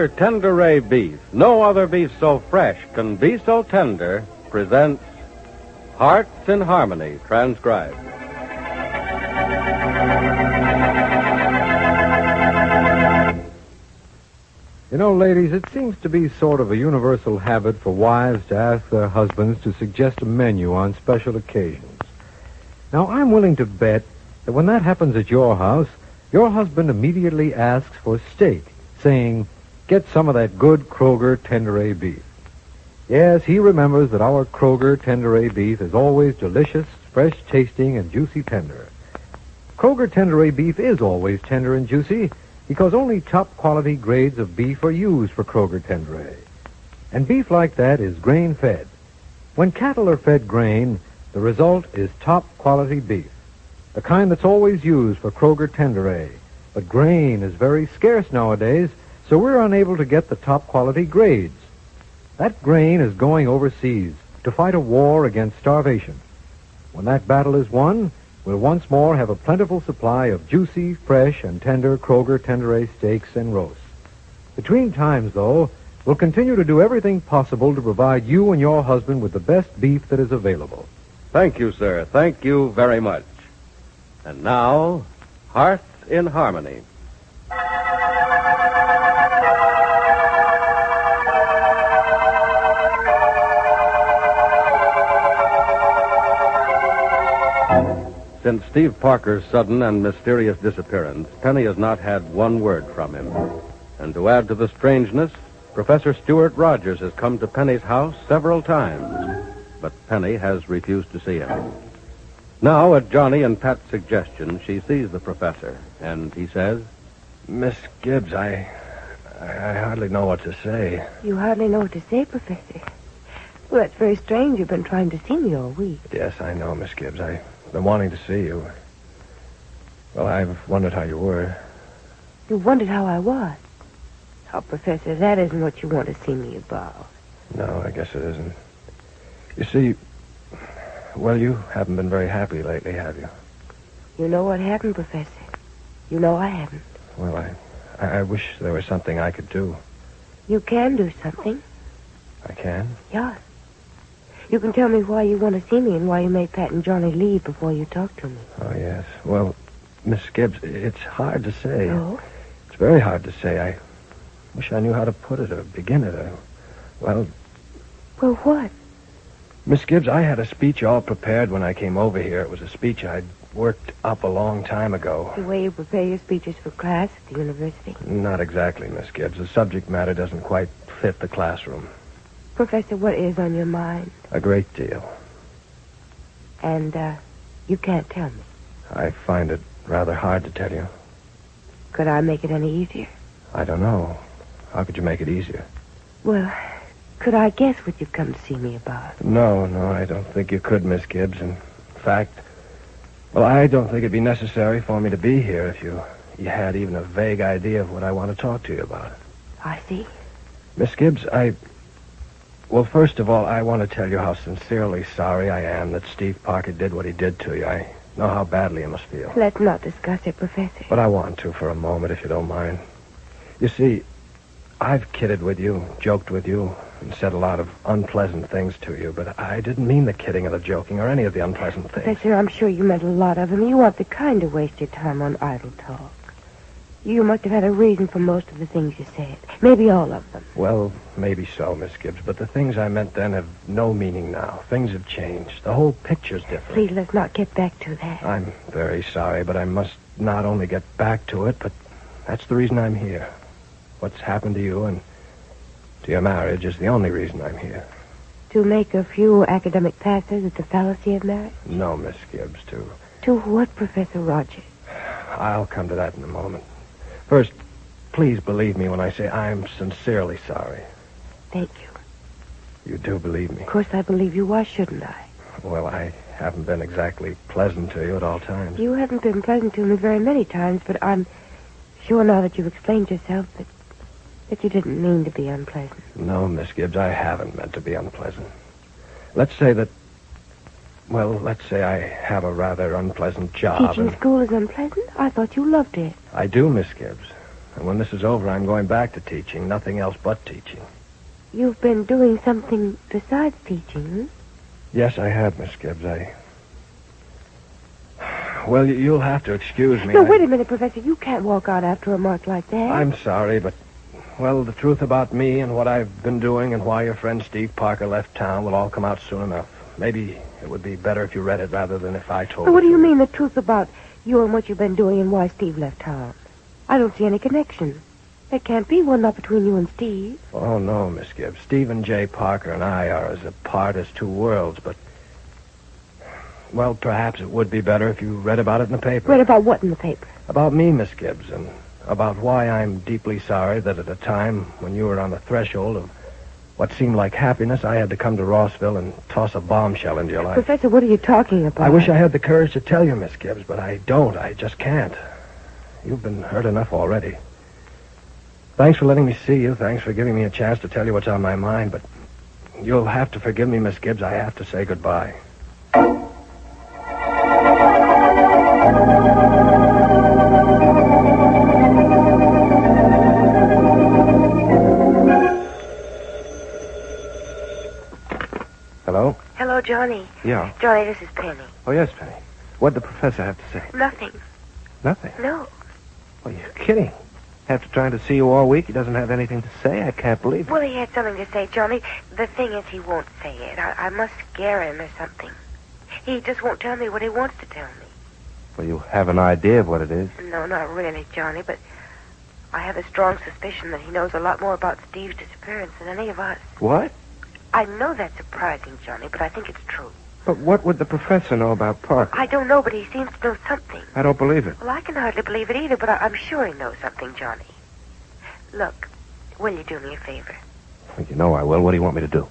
Kroger Tenderay Beef, no other beef so fresh can be so tender, presents Hearts in Harmony, transcribed. You know, ladies, it seems to be sort of a universal habit for wives to ask their husbands to suggest a menu on special occasions. Now, I'm willing to bet that when that happens at your house, your husband immediately asks for steak, saying, "Get some of that good Kroger Tenderay beef." Yes, he remembers that our Kroger Tenderay beef is always delicious, fresh-tasting, and juicy tender. Kroger Tenderay beef is always tender and juicy because only top-quality grades of beef are used for Kroger Tenderay. And beef like that is grain-fed. When cattle are fed grain, the result is top-quality beef, the kind that's always used for Kroger Tenderay. But grain is very scarce nowadays, so we're unable to get the top-quality grades. That grain is going overseas to fight a war against starvation. When that battle is won, we'll once more have a plentiful supply of juicy, fresh, and tender Kroger Tenderay steaks and roasts. Between times, though, we'll continue to do everything possible to provide you and your husband with the best beef that is available. Thank you, sir. Thank you very much. And now, Hearts in Harmony. Since Steve Parker's sudden and mysterious disappearance, Penny has not had one word from him. And to add to the strangeness, Professor Stuart Rogers has come to Penny's house several times, but Penny has refused to see him. Now, at Johnny and Pat's suggestion, she sees the professor, and he says, "Miss Gibbs, I hardly know what to say." You hardly know what to say, Professor. Well, that's very strange. You've been trying to see me all week. Yes, I know, Miss Gibbs. I've been wanting to see you. Well, I've wondered how you were. You wondered how I was. Oh, Professor, that isn't what you want to see me about. No, I guess it isn't. You see, well, you haven't been very happy lately, have you? You know what happened, Professor. You know I haven't. Well, I wish there was something I could do. You can do something. I can? Yeah. You can tell me why you want to see me and why you made Pat and Johnny leave before you talk to me. Oh, yes. Well, Miss Gibbs, it's hard to say. Oh? It's very hard to say. I wish I knew how to put it or begin it. Well, what? Miss Gibbs, I had a speech all prepared when I came over here. It was a speech I'd worked up a long time ago. The way you prepare your speeches for class at the university? Not exactly, Miss Gibbs. The subject matter doesn't quite fit the classroom. Professor, what is on your mind? A great deal. And, you can't tell me. I find it rather hard to tell you. Could I make it any easier? I don't know. How could you make it easier? Well, could I guess what you've come to see me about? No, I don't think you could, Miss Gibbs. In fact, well, I don't think it'd be necessary for me to be here if you had even a vague idea of what I want to talk to you about. I see. Miss Gibbs, well, first of all, I want to tell you how sincerely sorry I am that Steve Parker did what he did to you. I know how badly you must feel. Let's not discuss it, Professor. But I want to for a moment, if you don't mind. You see, I've kidded with you, joked with you, and said a lot of unpleasant things to you, but I didn't mean the kidding or the joking or any of the unpleasant things. Professor, I'm sure you meant a lot of them. You aren't the kind to waste your time on idle talk. You must have had a reason for most of the things you said. Maybe all of them. Well, maybe so, Miss Gibbs, but the things I meant then have no meaning now. Things have changed. The whole picture's different. Please, let's not get back to that. I'm very sorry, but I must not only get back to it, but that's the reason I'm here. What's happened to you and to your marriage is the only reason I'm here. To make a few academic passes at the fallacy of marriage? No, Miss Gibbs, To what, Professor Rogers? I'll come to that in a moment. First, please believe me when I say I'm sincerely sorry. Thank you. You do believe me? Of course I believe you. Why shouldn't I? Well, I haven't been exactly pleasant to you at all times. You haven't been pleasant to me very many times, but I'm sure now that you've explained yourself that you didn't mean to be unpleasant. No, Miss Gibbs, I haven't meant to be unpleasant. Let's say I have a rather unpleasant job. Teaching school is unpleasant? I thought you loved it. I do, Miss Gibbs. And when this is over, I'm going back to teaching. Nothing else but teaching. You've been doing something besides teaching, Yes, I have, Miss Gibbs. Well, you'll have to excuse me. No, wait a minute, Professor. You can't walk out after a remark like that. I'm sorry, but, well, the truth about me and what I've been doing and why your friend Steve Parker left town will all come out soon enough. Maybe it would be better if you read it rather than if I told But what do it you to mean, the truth about you and what you've been doing and why Steve left town? I don't see any connection. There can't be one, not between you and Steve. Oh, no, Miss Gibbs. Stephen J. Parker and I are as apart as two worlds, but... Well, perhaps it would be better if you read about it in the paper. Read about what in the paper? About me, Miss Gibbs, and about why I'm deeply sorry that at a time when you were on the threshold of what seemed like happiness, I had to come to Rossville and toss a bombshell into your life. Professor, what are you talking about? I wish I had the courage to tell you, Miss Gibbs, but I don't. I just can't. You've been hurt enough already. Thanks for letting me see you. Thanks for giving me a chance to tell you what's on my mind, but you'll have to forgive me, Miss Gibbs. I have to say goodbye. Hello? Hello, Johnny. Yeah. Johnny, this is Penny. Oh, yes, Penny. What'd the professor have to say? Nothing. Nothing. No. Well, you're kidding. After trying to see you all week, he doesn't have anything to say? I can't believe it. Well, he had something to say, Johnny. The thing is, he won't say it. I must scare him or something. He just won't tell me what he wants to tell me. Well, you have an idea of what it is. No, not really, Johnny, but I have a strong suspicion that he knows a lot more about Steve's disappearance than any of us. What? I know that's surprising, Johnny, but I think it's true. But what would the professor know about Parker? I don't know, but he seems to know something. I don't believe it. Well, I can hardly believe it either, but I'm sure he knows something, Johnny. Look, will you do me a favor? Well, you know I will. What do you want me to do?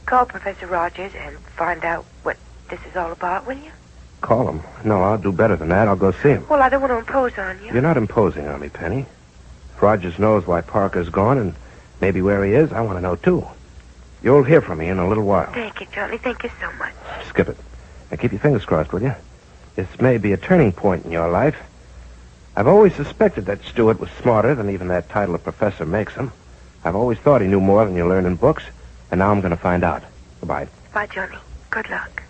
Call Professor Rogers and find out what this is all about, will you? Call him. No, I'll do better than that. I'll go see him. Well, I don't want to impose on you. You're not imposing on me, Penny. If Rogers knows why Parker's gone and maybe where he is, I want to know, too. You'll hear from me in a little while. Thank you, Johnny. Thank you so much. Skip it. Now keep your fingers crossed, will you? This may be a turning point in your life. I've always suspected that Stewart was smarter than even that title of professor makes him. I've always thought he knew more than you learn in books, and now I'm going to find out. Goodbye. Bye, Johnny. Good luck.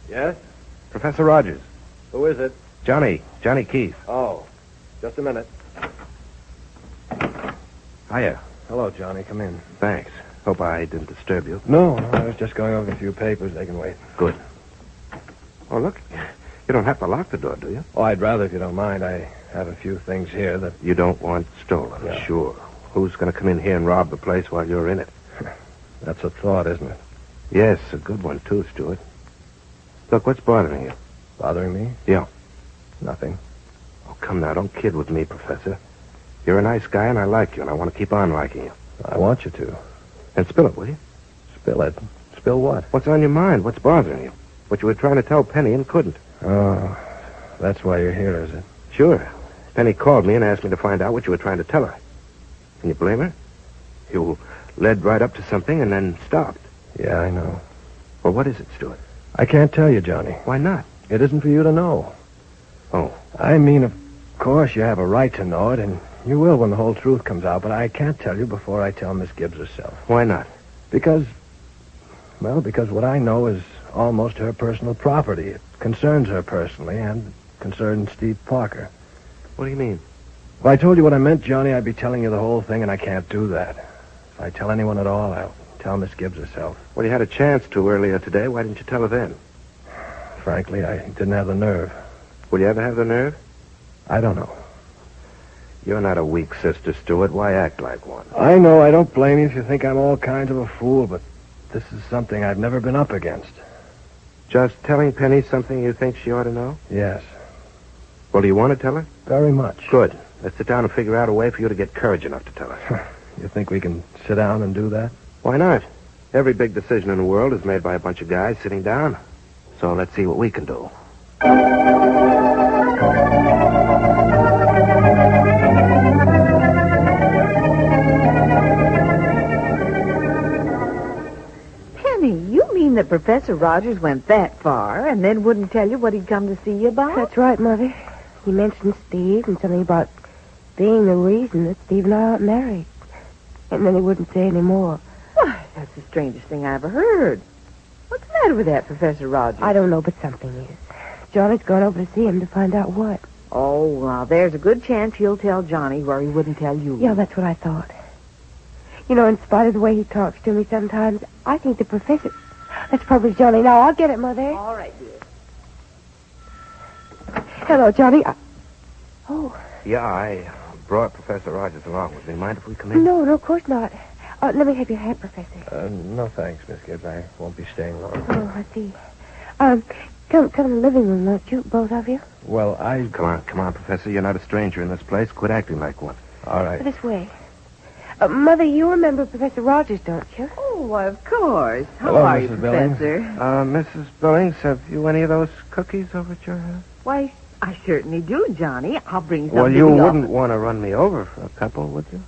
Yes? Professor Rogers. Who is it? Johnny Keith. Oh, just a minute. Hiya. Hello, Johnny. Come in. Thanks. Hope I didn't disturb you. No, I was just going over a few papers. They can wait. Good. Oh, look. You don't have to lock the door, do you? Oh, I'd rather if you don't mind. I have a few things here that... You don't want stolen, Yeah. Sure. Who's going to come in here and rob the place while you're in it? That's a thought, isn't it? Yes, a good one, too, Stewart. Look, what's bothering you? Bothering me? Yeah. Nothing. Oh, come now. Don't kid with me, Professor. You're a nice guy, and I like you, and I want to keep on liking you. I want you to. And spill it, will you? Spill it. Spill what? What's on your mind? What's bothering you? What you were trying to tell Penny and couldn't. Oh, that's why you're here, is it? Sure. Penny called me and asked me to find out what you were trying to tell her. Can you blame her? You led right up to something and then stopped. Yeah, I know. Well, what is it, Stewart? I can't tell you, Johnny. Why not? It isn't for you to know. Oh. I mean, of course, you have a right to know it, and you will when the whole truth comes out, but I can't tell you before I tell Miss Gibbs herself. Why not? Because what I know is almost her personal property. It concerns her personally and concerns Steve Parker. What do you mean? If I told you what I meant, Johnny, I'd be telling you the whole thing, and I can't do that. If I tell anyone at all, I'll tell Miss Gibbs herself. Well, you had a chance to earlier today. Why didn't you tell her then? Frankly, I didn't have the nerve. Will you ever have the nerve? I don't know. You're not a weak sister, Stewart. Why act like one? I know I don't blame you if you think I'm all kinds of a fool, but this is something I've never been up against. Just telling Penny something you think she ought to know? Yes, Well, do you want to tell her? very much. Good. Let's sit down and figure out a way for you to get courage enough to tell her. You think we can sit down and do that? Why not? Every big decision in the world is made by a bunch of guys sitting down. So let's see what we can do. that Professor Rogers went that far and then wouldn't tell you what he'd come to see you about? That's right, Mother. He mentioned Steve and something about being the reason that Steve and I aren't married. And then he wouldn't say any more. Why, that's the strangest thing I ever heard. What's the matter with that, Professor Rogers? I don't know, but something is. Johnny's gone over to see him to find out what. Oh, now, there's a good chance he'll tell Johnny where he wouldn't tell you. Yeah, that's what I thought. You know, in spite of the way he talks to me sometimes, I think the professor... That's probably Johnny. Now, I'll get it, Mother. All right, dear. Hello, Johnny. Oh. Yeah, I brought Professor Rogers along with me. Mind if we come in? No, of course not. Let me have your hat, Professor. No thanks, Miss Gibbs. I won't be staying long. Oh, I see. Come in the living room, won't you, both of you? Well, Come on, Professor. You're not a stranger in this place. Quit acting like one. All right. This way. Mother, you remember Professor Rogers, don't you? Oh, why, of course. How Hello, are you, Mrs. Billings. Professor? Mrs. Billings, have you any of those cookies over at your house? Why, I certainly do, Johnny. I'll bring some Well, to you the wouldn't office. want to run me over for a couple, would you?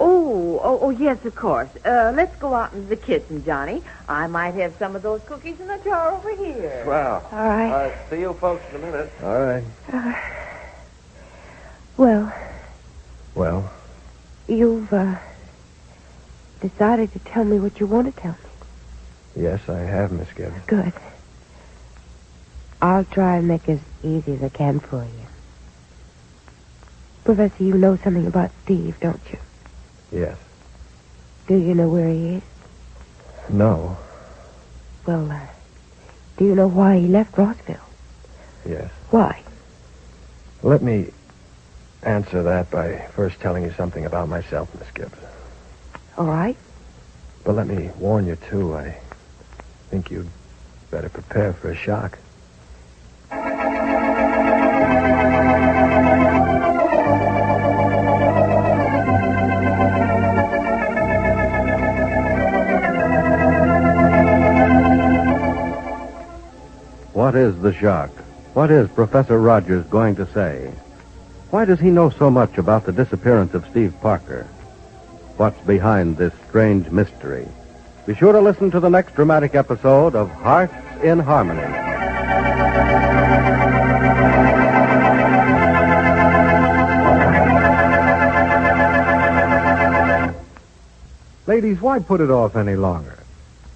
Oh, yes, of course. Let's go out into the kitchen, Johnny. I might have some of those cookies in the jar over here. Well, All right. see you folks in a minute. All right. Well, you've, decided to tell me what you want to tell me. Yes, I have, Miss Gibbs. Good. I'll try and make it as easy as I can for you. Professor, you know something about Steve, don't you? Yes. Do you know where he is? No. Well, do you know why he left Rossville? Yes. Why? Let me answer that by first telling you something about myself, Miss Gibbs. All right. But let me warn you, too. I think you'd better prepare for a shock. What is the shock? What is Professor Rogers going to say? Why does he know so much about the disappearance of Steve Parker? What's behind this strange mystery? Be sure to listen to the next dramatic episode of Hearts in Harmony. Ladies, why put it off any longer?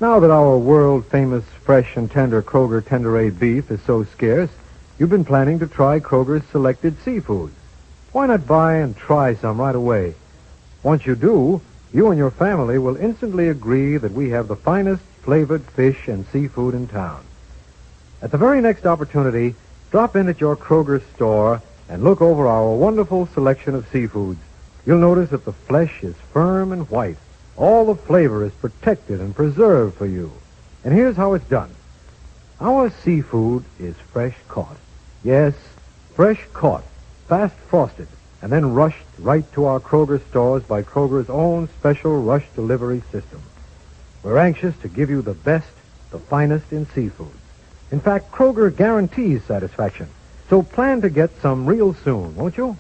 Now that our world-famous fresh and tender Kroger Tenderade beef is so scarce, you've been planning to try Kroger's selected seafoods. Why not buy and try some right away? Once you do, you and your family will instantly agree that we have the finest flavored fish and seafood in town. At the very next opportunity, drop in at your Kroger store and look over our wonderful selection of seafoods. You'll notice that the flesh is firm and white. All the flavor is protected and preserved for you. And here's how it's done. Our seafood is fresh caught. Yes, fresh caught, fast frosted, and then rushed right to our Kroger stores by Kroger's own special rush delivery system. We're anxious to give you the best, the finest in seafood. In fact, Kroger guarantees satisfaction. So plan to get some real soon, won't you?